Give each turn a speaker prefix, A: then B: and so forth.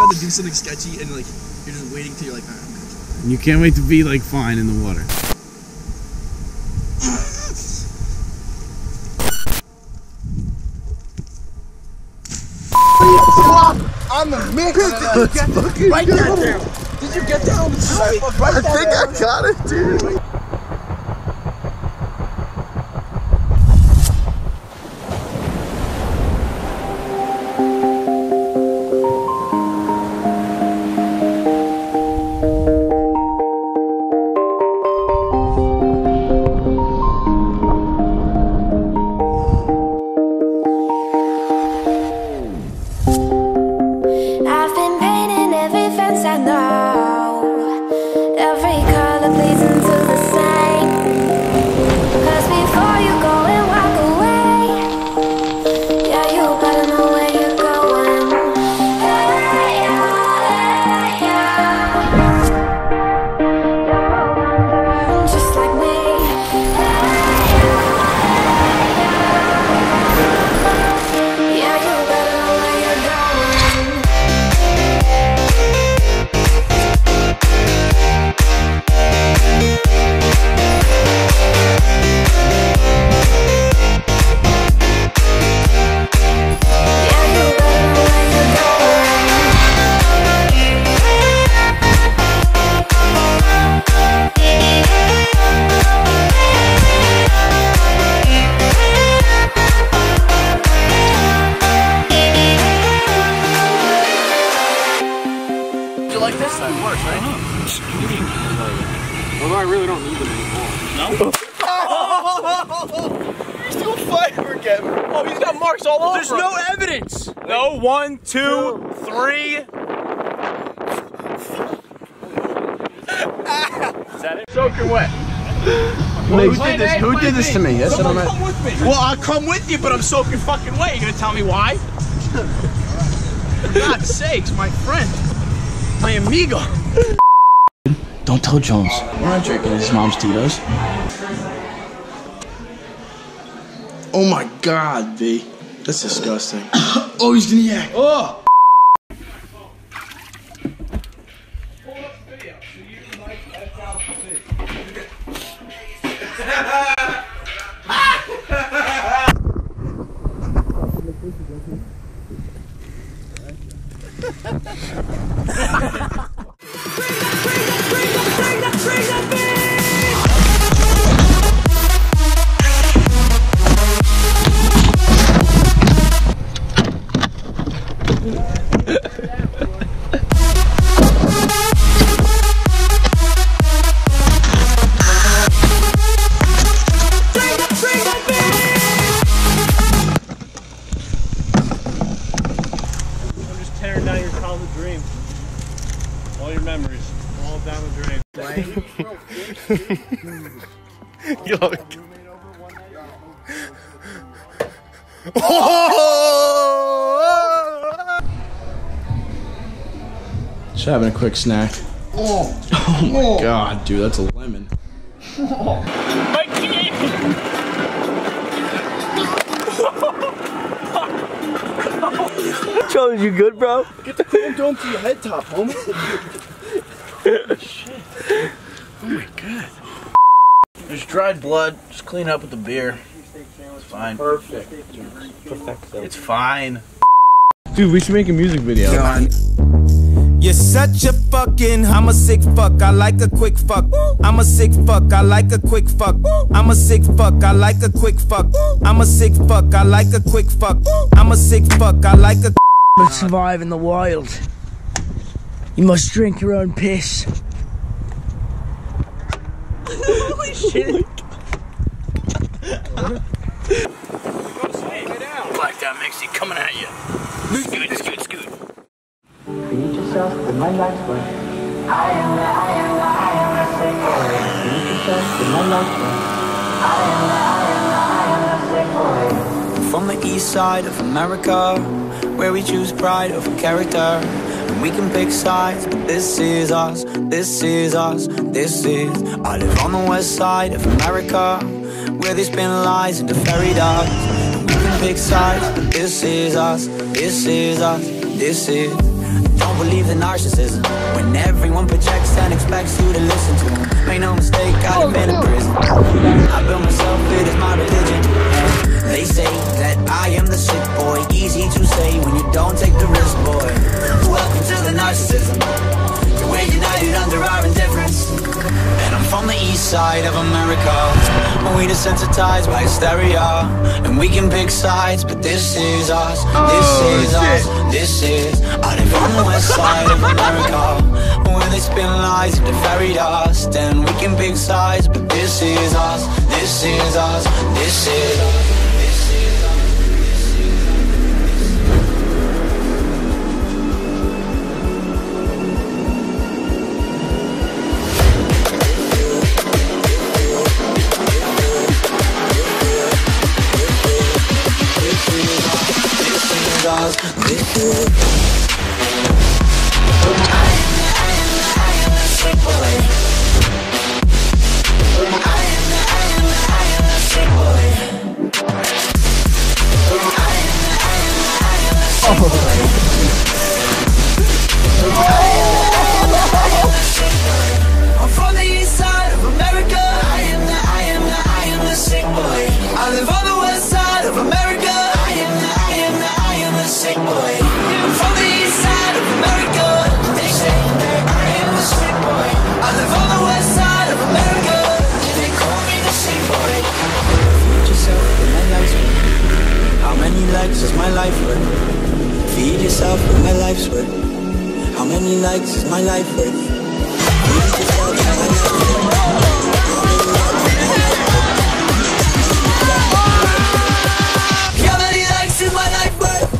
A: about to do something sketchy and like you're just waiting till you're like, alright, I'm good.
B: And you can't wait to be like fine in the water.
A: On the mix! Write that down! Did you get that on the site? I think I got it, dude!
C: Although I really don't need them anymore. No?
A: He's doing fire again. Oh, he's got marks all over.
C: There's no evidence. No, 1, 2, 3. Is that it?
A: Soaking wet.
C: Well, who did this to me? Yes,
A: come with me. Well, I'll come with you, but I'm soaking fucking wet. You gonna tell me why? For God's sakes, my friend. My amigo.
C: Don't tell Jones. We're not drinking his mom's Tito's.
A: Oh my God, V. That's disgusting.
C: Oh, he's gonna yak.
A: Oh!
C: All your memories, all down the drain.
B: Yo.
C: Just having a quick snack. Oh my God, dude, that's a lemon.
D: My kid!
A: Charlie, you good, bro?
C: Get the chrome dome to your head top, homie. Shit. Oh my God.
A: There's dried blood. Just clean up with the beer. It's fine.
C: Perfect.
A: It's fine.
B: Dude, we should make a music video.
A: God.
E: You're such a I'm a sick fuck, I like a quick fuck. I'm a sick fuck, I like a quick fuck. I'm a sick fuck, I like a quick fuck. I'm a sick fuck, I like a quick fuck. I'm a sick fuck, I like a
F: To survive in the wild, you must drink your own piss.
A: Holy shit. Blacked out Mixie coming at you. Scoot.
G: Feed yourself with my life's work. I am a sick boy. Feed yourself with my life's work. I am a sick boy.
E: From the east side of America, where we choose pride over character. And we can pick sides, but this is us, this is us, this is. I live on the west side of America, where they spin lies into fairy dust. And we can pick sides, but this is us, this is us, this is. Don't believe the narcissism when everyone projects and expects you to listen to them. Make no mistake, I've been in prison. I built myself, it is my religion. They say that I am the sick boy. Easy to say when you don't take the risk, boy. Welcome to the narcissism. We're united under our indifference. And I'm from the east side of America. We desensitized by hysteria. And we can pick sides, but this is us. This is us. This is. I live on the west side of America, where they spin lies into fairy dust. And we can pick sides, but this is us. This is us. This is us. I'm from the east side of America. I am the sick boy. I live on the west side of America. I am the sick boy. I'm from the east side of America. They say that I am the sick boy. I live on the west side of America. They call me the sick boy. Feed yourself with my life's worth. How many likes is my life worth? Feed yourself with my life's worth. How many likes is my life worth? Feed yourself with my life's worth. How many likes is my life worth?